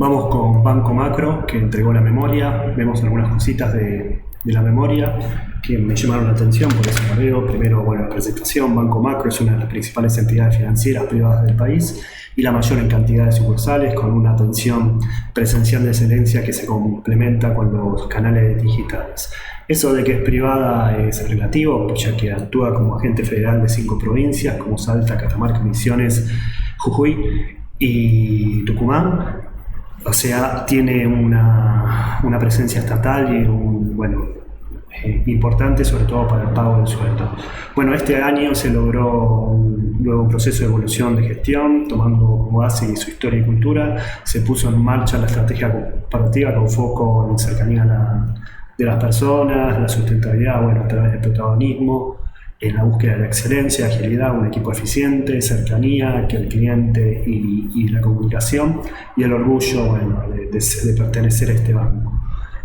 Vamos con Banco Macro, que entregó la memoria. Vemos algunas cositas de la memoria que me llamaron la atención, por eso la veo. Primero, bueno, la presentación. Banco Macro es una de las principales entidades financieras privadas del país y la mayor en cantidad de sucursales, con una atención presencial de excelencia que se complementa con los canales digitales. Eso de que es privada es relativo, ya que actúa como agente federal de 5 provincias, como Salta, Catamarca, Misiones, Jujuy y Tucumán. O sea, tiene una presencia estatal y importante, sobre todo para el pago del sueldo. Bueno, este año se logró un nuevo proceso de evolución de gestión, tomando como base su historia y cultura. Se puso en marcha la estrategia corporativa con foco en cercanía de las personas, la sustentabilidad, a través del protagonismo, en la búsqueda de la excelencia, agilidad, un equipo eficiente, cercanía, que el cliente y la comunicación, y el orgullo de pertenecer a este banco.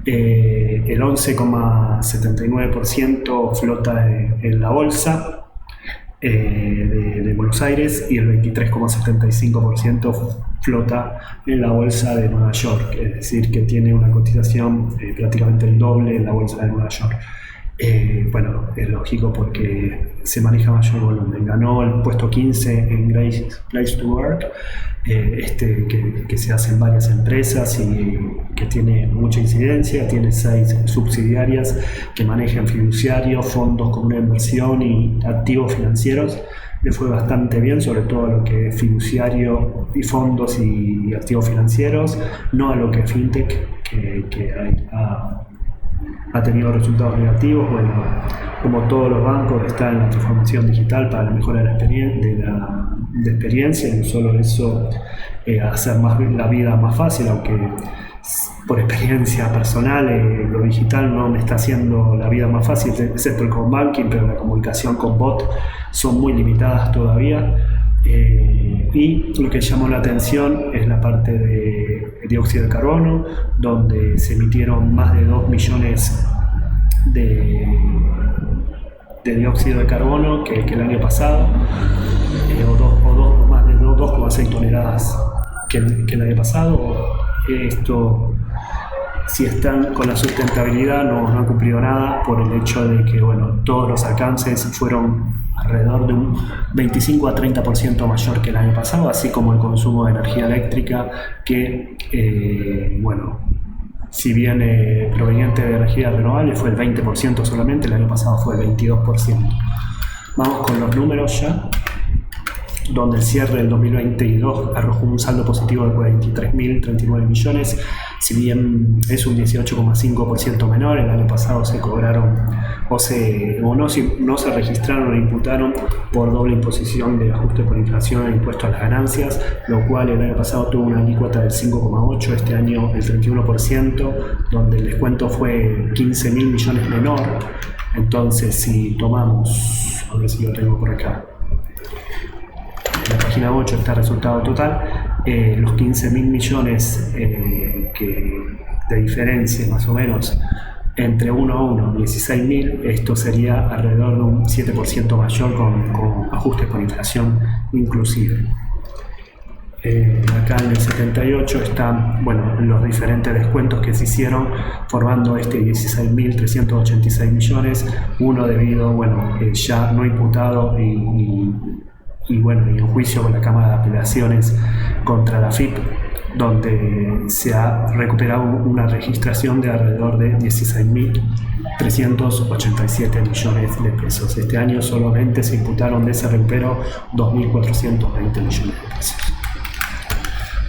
El 11,79% flota en la bolsa de Buenos Aires y el 23,75% flota en la bolsa de Nueva York, es decir, que tiene una cotización prácticamente el doble en la bolsa de Nueva York. Es lógico porque se maneja mayor volumen. Ganó el puesto 15 en Great Place to Work, que se hace en varias empresas y que tiene mucha incidencia. Tiene 6 subsidiarias que manejan fiduciarios, fondos con una inversión y activos financieros. Le fue bastante bien, sobre todo a lo que es fiduciario y fondos y activos financieros, no a lo que es fintech, que ha tenido resultados negativos. Como todos los bancos, está en la transformación digital para la mejora de experiencia, y no solo eso, hacer la vida más fácil, aunque por experiencia personal lo digital no me está haciendo la vida más fácil, excepto el con banking, pero la comunicación con bot son muy limitadas todavía. Y lo que llamó la atención es la parte de dióxido de carbono, donde se emitieron más de 2 millones de dióxido de carbono que el año pasado, más de 2,6 toneladas que el año pasado. Esto, si están con la sustentabilidad, no han cumplido nada, por el hecho de que todos los alcances fueron alrededor de un 25 a 30% mayor que el año pasado, así como el consumo de energía eléctrica, que si bien proveniente de energía renovable fue el 20% solamente, el año pasado fue el 22%. Vamos con los números ya, donde el cierre del 2022 arrojó un saldo positivo de 43.039 millones, si bien es un 18,5% menor. El año pasado se cobraron no se registraron o imputaron por doble imposición de ajuste por inflación e impuesto a las ganancias, lo cual el año pasado tuvo una alícuota del 5,8%, este año el 31%, donde el descuento fue 15.000 millones menor. Entonces, si tomamos, a ver si lo tengo por acá, en la página 8 está el resultado total, los 15.000 millones de diferencia más o menos entre 1 a 1, 16.000, esto sería alrededor de un 7% mayor con ajustes por inflación inclusive. Acá en el 78 están los diferentes descuentos que se hicieron, formando 16.386 millones, uno debido ya no imputado y en juicio con la Cámara de Apelaciones contra la FIP, donde se ha recuperado una registración de alrededor de 16.387 millones de pesos. Este año solamente se imputaron de ese recupero 2.420 millones de pesos.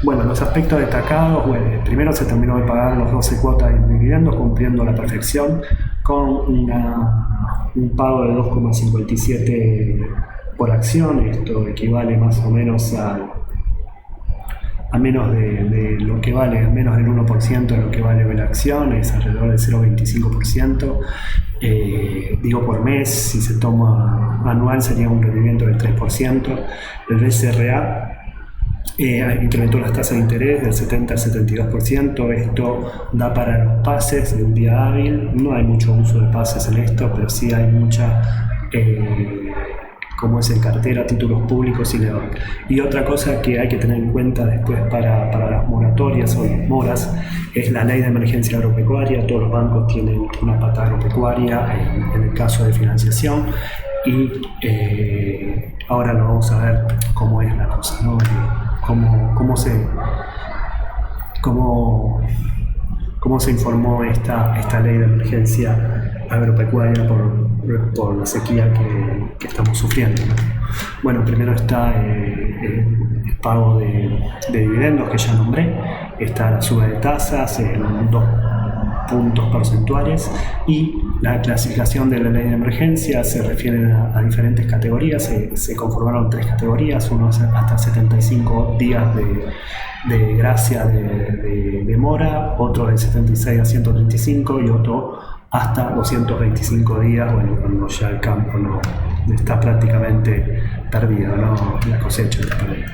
Los aspectos destacados, primero se terminó de pagar los 12 cuotas de dividendos, cumpliendo a la perfección, con un pago de 2,57 por acción. Esto equivale más o menos a menos de lo que vale, a menos del 1% de lo que vale la acción, es alrededor del 0,25%. Digo por mes, si se toma anual sería un rendimiento del 3%. El BCRA incrementó las tasas de interés del 70 al 72%. Esto da para los pases de un día hábil. No hay mucho uso de pases en esto, pero sí hay mucha como es en cartera, títulos públicos y león. Y otra cosa que hay que tener en cuenta después para las moratorias o las moras es la ley de emergencia agropecuaria. Todos los bancos tienen una pata agropecuaria en el caso de financiación, y ahora lo vamos a ver cómo es la cosa, ¿no? Cómo se informó esta ley de emergencia agropecuaria por la sequía que estamos sufriendo, ¿no? Bueno, primero está el pago de dividendos, que ya nombré, está la suba de tasas en 2 puntos porcentuales, y la clasificación de la ley de emergencia se refiere a diferentes categorías. Se conformaron 3 categorías, uno hasta 75 días de gracia de mora, otro de 76 a 135 y otro hasta 225 días, bueno, cuando ya el campo no está prácticamente perdido, ¿no? La cosecha está perdida.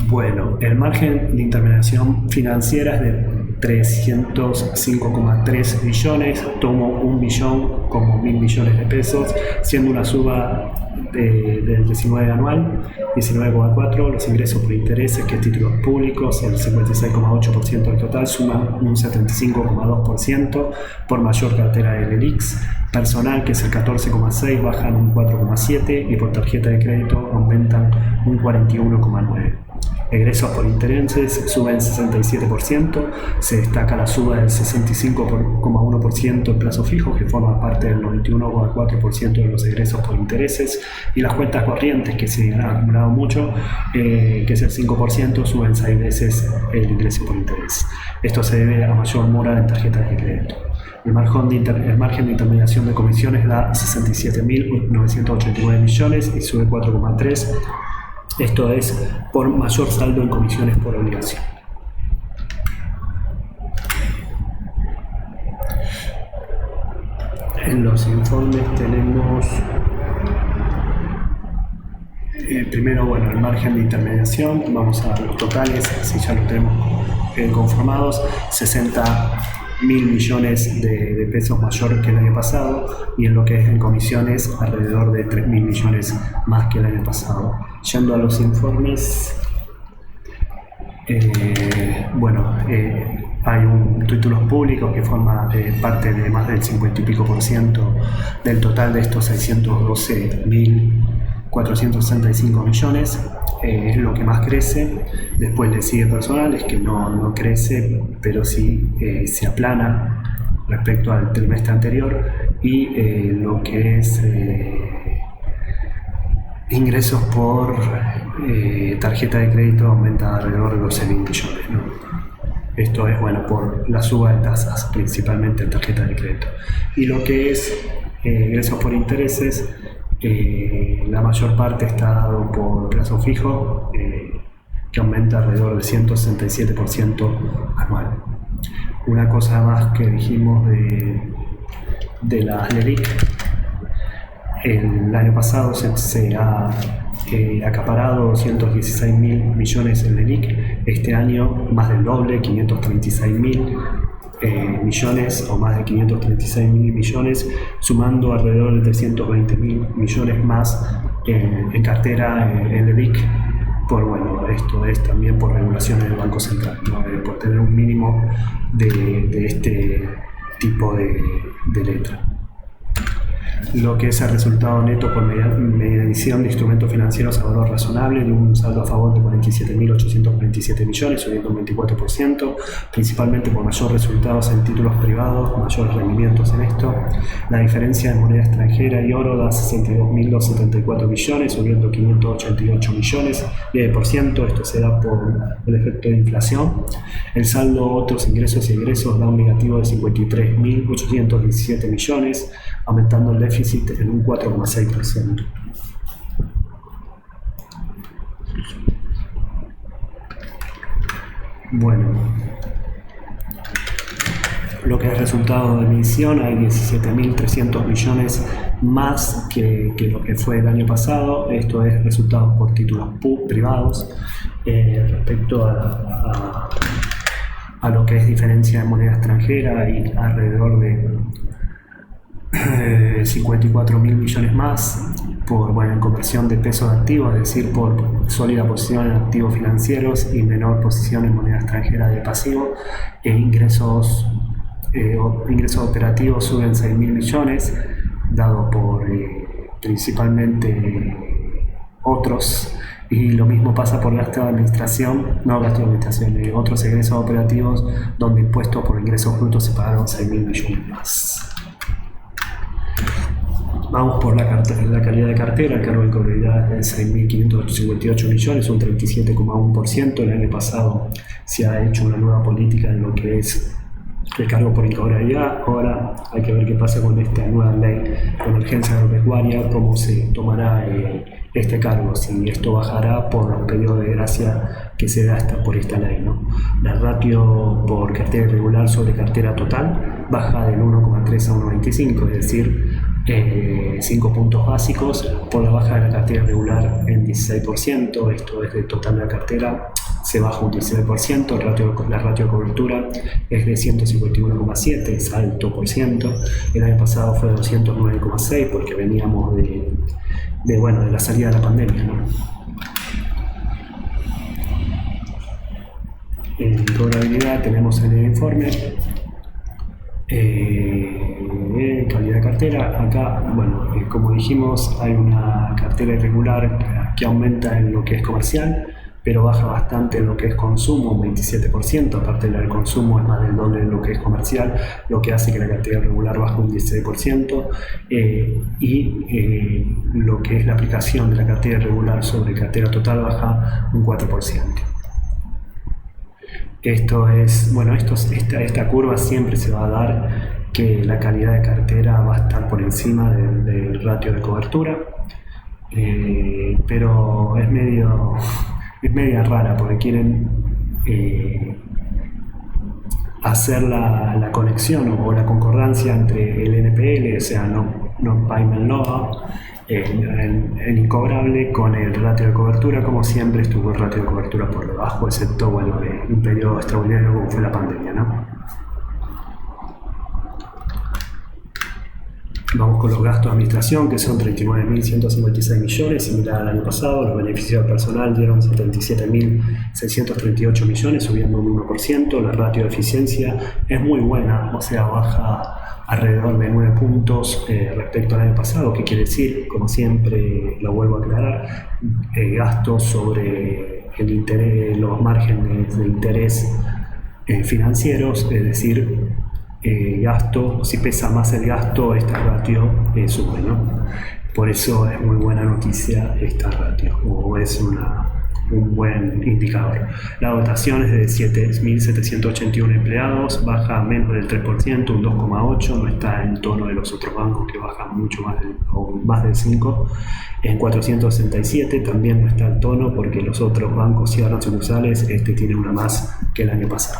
Bueno, el margen de intermediación financiera es de 305,3 billones, tomo 1 billón como 1.000 millones de pesos, siendo una suba del 19 anual, 19,4. Los ingresos por intereses, que títulos públicos, el 56,8% del total, suman un 75,2% por mayor cartera de LELIQs. Personal, que es el 14,6, bajan un 4,7, y por tarjeta de crédito aumentan un 41,9. Egresos por intereses suben 67%, se destaca la suba del 65,1% en plazo fijo, que forma parte del 91,4% de los egresos por intereses, y las cuentas corrientes, que se han acumulado mucho, que es el 5%, suben 6 veces el ingreso por interés. Esto se debe a mayor mora en tarjetas de crédito. El margen de intermediación de comisiones da 67.989 millones y sube 4,3%. Esto es por mayor saldo en comisiones por obligación. En los informes tenemos primero, bueno, el margen de intermediación. Vamos a los totales, si ya lo tenemos conformados: 60.000 millones de pesos mayor que el año pasado, y en lo que es en comisiones alrededor de 3.000 millones más que el año pasado. Yendo a los informes, hay títulos públicos que forma parte de más del 50 y pico % del total de estos 612.465 millones. Es lo que más crece. Después le sigue personales, que no crece, pero sí se aplana respecto al trimestre anterior, y lo que es ingresos por tarjeta de crédito aumenta alrededor de 12.000 millones, ¿no? Esto es, bueno, por la suba de tasas, principalmente en tarjeta de crédito. Y lo que es ingresos por intereses, la mayor parte está dado por plazo fijo, que aumenta alrededor de 167% anual. Una cosa más que dijimos de las LELIQ: el año pasado se ha acaparado 216.000 millones en LELIQ. Este año más del doble, 536.000 millones, o más de 536.000 millones, sumando alrededor de 320.000 millones más en cartera en LELIQ. Esto es también por regulaciones del Banco Central, ¿no? Por tener un mínimo de este tipo de letra. Lo que es el resultado neto por medición de instrumentos financieros a valor razonable, de un saldo a favor de 47.847 millones, subiendo un 24%, principalmente por mayor resultados en títulos privados, mayores rendimientos en esto. La diferencia en moneda extranjera y oro da 62.274 millones, subiendo 588 millones, por ciento. Esto se da por el efecto de inflación. El saldo otros ingresos y egresos da un negativo de 53.817 millones, aumentando el déficit en un 4,6%. Bueno, lo que es resultado de emisión, hay 17.300 millones más que lo que fue el año pasado. Esto es resultados por títulos privados. Respecto a lo que es diferencia de moneda extranjera, y alrededor 54.000 millones más por, bueno, en conversión de pesos a activos, es decir, por sólida posición en activos financieros y menor posición en moneda extranjera de pasivo. Ingresos operativos suben 6.000 millones, dado por principalmente otros, y lo mismo pasa por otros egresos operativos, donde impuestos por ingresos brutos se pagaron 6.000 millones más. Vamos por la calidad de cartera. El cargo de cobrabilidad es 6.558 millones, un 37,1%. El año pasado se ha hecho una nueva política en lo que es el cargo por incobrabilidad. Ahora hay que ver qué pasa con esta nueva ley de emergencia agropecuaria, cómo se tomará este cargo, si esto bajará por los periodos de gracia que se da por esta ley, ¿no? La ratio por cartera irregular sobre cartera total baja del 1,3 a 1,25, es decir, 5 puntos básicos por la baja de la cartera irregular en 16%. Esto es del total de la cartera, se baja un 19%. La ratio de cobertura es de 151,7, es alto por ciento. El año pasado fue de 209,6 porque veníamos de la salida de la pandemia, ¿no? En cobrabilidad tenemos en el informe calidad de cartera. Acá, como dijimos, hay una cartera irregular que aumenta en lo que es comercial, pero baja bastante en lo que es consumo, un 27%. Aparte del consumo es más del doble de lo que es comercial, lo que hace que la cartera irregular baje un 16%, y lo que es la aplicación de la cartera irregular sobre cartera total baja un 4%. Esta curva siempre se va a dar, que la calidad de cartera va a estar por encima del ratio de cobertura, pero es media rara porque quieren hacer la conexión o la concordancia entre el NPL, o sea, Non-Payment Law, el incobrable, con el ratio de cobertura. Como siempre estuvo el ratio de cobertura por debajo, excepto un periodo extraordinario como fue la pandemia, ¿no? Vamos con los gastos de administración, que son 39.156 millones, similar al año pasado. Los beneficios del personal dieron 77.638 millones, subiendo un 1%. La ratio de eficiencia es muy buena, o sea, baja alrededor de 9 puntos respecto al año pasado. ¿Qué quiere decir? Como siempre, lo vuelvo a aclarar, gastos sobre el interés, los márgenes de interés financieros, es decir, gasto, si pesa más el gasto, esta ratio sube, ¿no? Por eso es muy buena noticia esta ratio, o es un buen indicador. La dotación es de 7.781 empleados, baja menos del 3%, un 2,8%, no está en tono de los otros bancos que bajan mucho más del 5%. En 467 también no está en tono porque los otros bancos cierran sucursales, este tiene una más que el año pasado.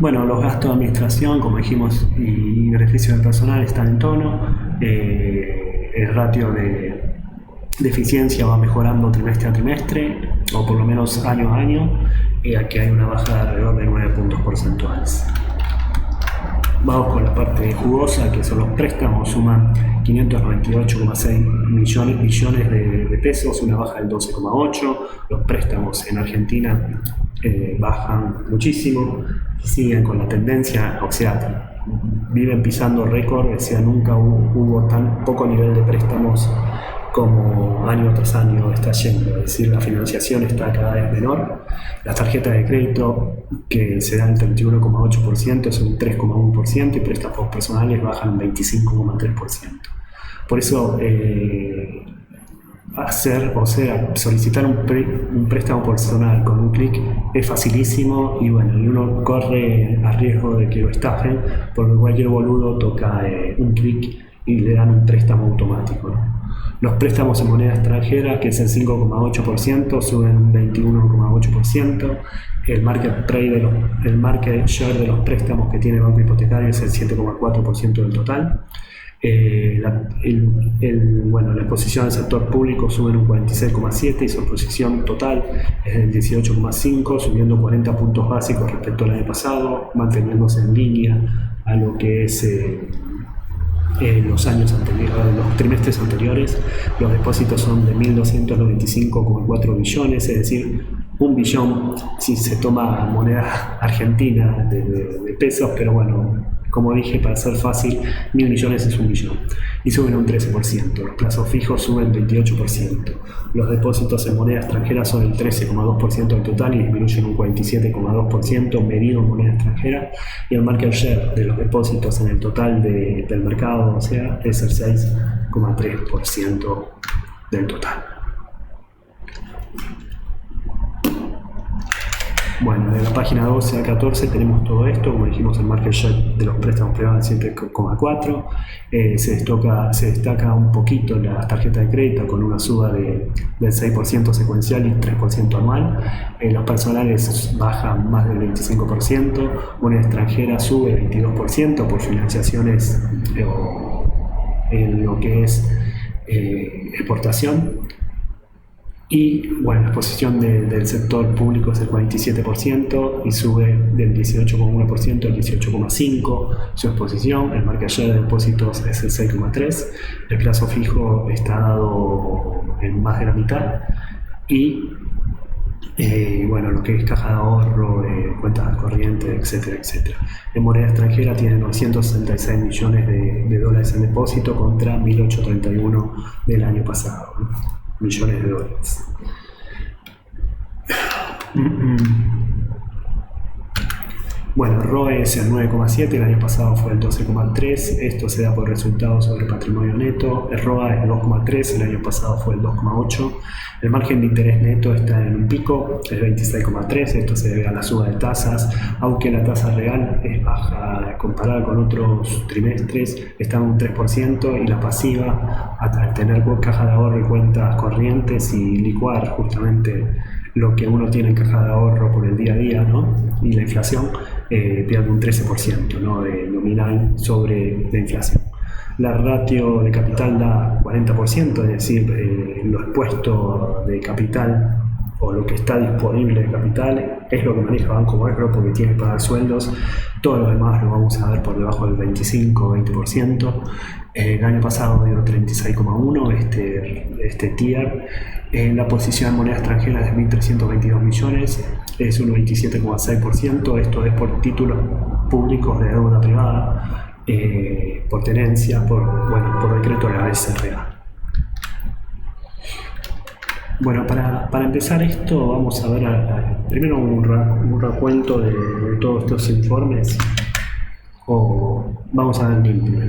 Los gastos de administración, como dijimos, y beneficios del personal están en tono. El ratio de eficiencia va mejorando trimestre a trimestre, o por lo menos año a año, aquí hay una baja de alrededor de 9 puntos porcentuales. Vamos con la parte jugosa, que son los préstamos. Suman 598,6 millones de pesos, una baja del 12,8%. Los préstamos en Argentina bajan muchísimo, siguen con la tendencia, o sea, viven pisando récord. O sea, nunca hubo tan poco nivel de préstamos como año tras año está yendo, es decir, la financiación está cada vez menor. Las tarjetas de crédito, que se dan el 31,8%, es un 3,1%, y préstamos personales bajan un 25,3%. Por eso, solicitar un préstamo personal con un clic es facilísimo, y uno corre a riesgo de que lo estafen, porque cualquier boludo toca un clic y le dan un préstamo automático, ¿no? Los préstamos en moneda extranjera, que es el 5,8%, suben un 21,8%. El market share de los préstamos que tiene el banco hipotecario es el 7,4% del total. La exposición al sector público sube en un 46,7 y su exposición total es del 18,5, subiendo 40 puntos básicos respecto al año pasado, manteniéndose en línea a lo que es los años anteriores, los trimestres anteriores. Los depósitos son de 1.295,4 billones, es decir, 1 billón si se toma moneda argentina de pesos, pero bueno, como dije, para ser fácil, 1.000 millones es 1 billón. Y suben un 13%. Los plazos fijos suben 28%. Los depósitos en moneda extranjera son el 13,2% del total y disminuyen un 47,2% medido en moneda extranjera. Y el market share de los depósitos en el total del mercado, o sea, es el 6,3% del total. Bueno, de la página 12 a 14 tenemos todo esto. Como dijimos, el market share de los préstamos privados es 7,4. Se destaca un poquito las tarjetas de crédito con una suba del 6% secuencial y 3% anual. Los personales bajan más del 25%. Moneda extranjera sube 22% por financiaciones en lo que es exportación. Y bueno, la exposición del sector público es el 47% y sube del 18,1% al 18,5% su exposición. El market share de depósitos es el 6,3%. El plazo fijo está dado en más de la mitad. Y lo que es caja de ahorro, cuentas corrientes, etcétera, etcétera. En moneda extranjera tiene 966 millones de dólares en depósito contra 1.831 del año pasado, ¿no? Millones de dólares. Bueno, ROE es el 9,7, el año pasado fue el 12,3, esto se da por resultados sobre patrimonio neto. El ROA es el 2,3, el año pasado fue el 2,8. El margen de interés neto está en un pico, el 26,3, esto se debe a la suba de tasas, aunque la tasa real es baja comparada con otros trimestres, está en un 3%, y la pasiva, al tener caja de ahorro y cuentas corrientes y licuar justamente lo que uno tiene en caja de ahorro por el día a día, ¿no? Y la inflación, pierde un 13%, ¿no? De nominal sobre la inflación. La ratio de capital da 40%, es decir, lo expuesto de capital o lo que está disponible de capital es lo que maneja Banco Macro porque tiene que pagar sueldos. Todo lo demás lo vamos a ver por debajo del 25-20%. El año pasado dio 36,1 este tier. La posición en moneda extranjera es de 1.322 millones, es un 27,6%. Esto es por títulos públicos de deuda privada, por tenencia, por decreto de la BCRA. Bueno, para empezar esto vamos a ver primero un recuento de todos estos informes, vamos a ver limpio.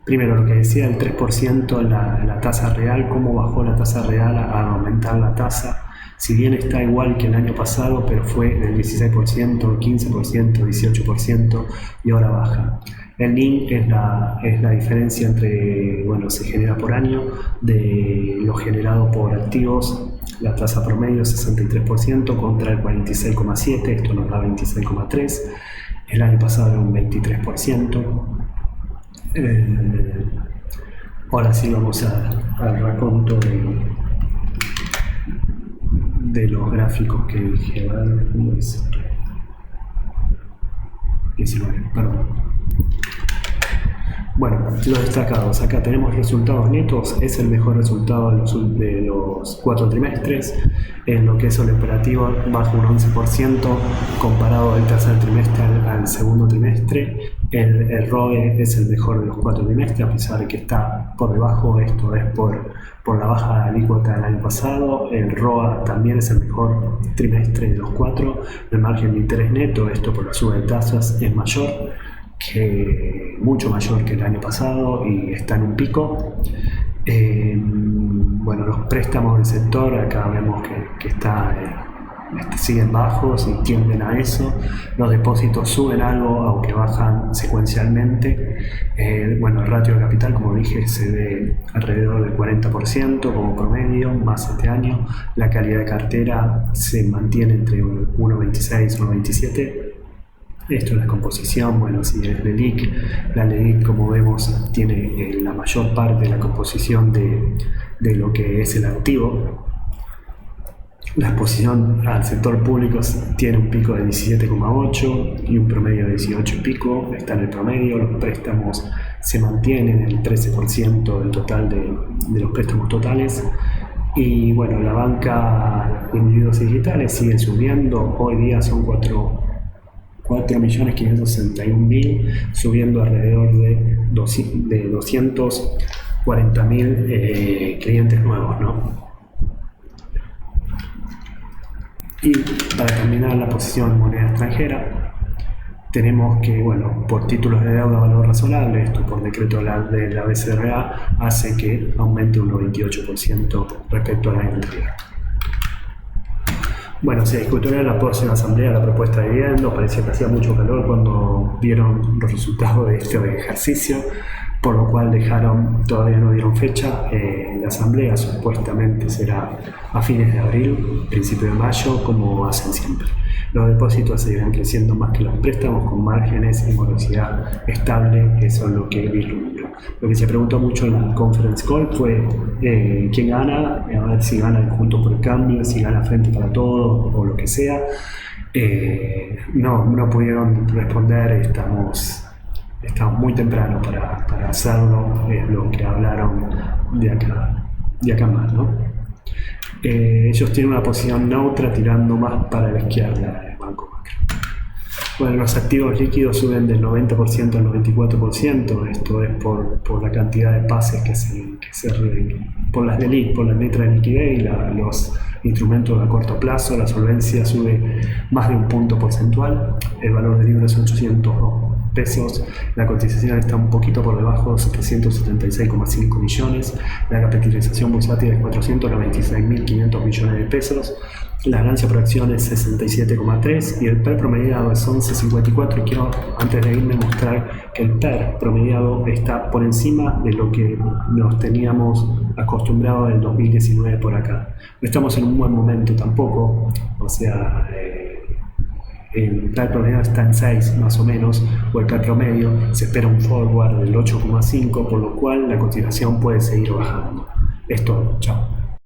Primero, lo que decía el 3%, la tasa real, cómo bajó la tasa real al aumentar la tasa. Si bien está igual que el año pasado, pero fue del 16%, 15%, 18% y ahora baja. El NIM es la diferencia entre, se genera por año, de lo generado por activos. La tasa promedio es 63% contra el 46,7%, esto nos da 26,3%. El año pasado era un 23%. Ahora sí vamos al raconto de los gráficos que dije. 19, perdón. Bueno, los destacados. Acá tenemos resultados netos. Es el mejor resultado de los 4 trimestres. En lo que es el operativo, baja un 11% comparado del tercer trimestre al segundo trimestre. El ROE es el mejor de los 4 trimestres, a pesar de que está por debajo. Esto es por la baja alícuota del año pasado. El ROA también es el mejor trimestre de los 4. El margen de interés neto, esto por la suba de tasas, es mucho mayor que el año pasado y está en un pico. Los préstamos del sector, acá vemos que siguen bajos y tienden a eso. Los depósitos suben algo, aunque bajan secuencialmente. El ratio de capital, como dije, se ve alrededor del 40% como promedio, más este año. La calidad de cartera se mantiene entre 1,26 y 1,27. Esto es la composición. Bueno, si es LELIQ, la LELIQ, como vemos, tiene la mayor parte de la composición de lo que es el activo. La exposición al sector público tiene un pico de 17,8 y un promedio de 18 y pico. Está en el promedio. Los préstamos se mantienen en el 13% del total de los préstamos totales. Y bueno, la banca de individuos digitales sigue subiendo. Hoy día son 4.561.000, subiendo alrededor de 240.000 clientes nuevos, ¿no? Y para terminar la posición en moneda extranjera, tenemos que, bueno, por títulos de deuda a valor razonable, esto por decreto de la BCRA, hace que aumente un 98% respecto al año anterior. Bueno, se discutió en la próxima asamblea la propuesta de dividendos. Parecía que hacía mucho calor cuando vieron los resultados de este ejercicio, por lo cual todavía no dieron fecha. La asamblea supuestamente será a fines de abril, principio de mayo, como hacen siempre. Los depósitos seguirán creciendo más que los préstamos, con márgenes y morosidad estable. Eso es lo que vislumbro. Lo que se preguntó mucho en la conference call fue quién gana, a ver si gana el Juntos por el Cambio, si gana Frente para Todos o lo que sea. No pudieron responder. Estamos muy temprano para hacerlo. Es lo que hablaron de acá más, ¿no? Ellos tienen una posición neutra, tirando más para la izquierda del Banco Macro. Bueno, los activos líquidos suben del 90% al 94%. Esto es por la cantidad de pases por las LELIQ, por la letra de liquidez y los instrumentos a corto plazo. La solvencia sube más de un punto porcentual. El valor del libro es 802 pesos. La cotización está un poquito por debajo, 776,5 millones. La capitalización bursátil es 496.500 millones de pesos. La ganancia por acción es 67,3 y el PER promediado es 11,54. Y quiero, antes de irme, mostrar que el PER promediado está por encima de lo que nos teníamos acostumbrado del 2019 por acá. No estamos en un buen momento tampoco, o sea, el PER promedio está en 6 más o menos, o el PER promedio. Se espera un forward del 8,5, por lo cual la cotización puede seguir bajando. Es todo. Chao.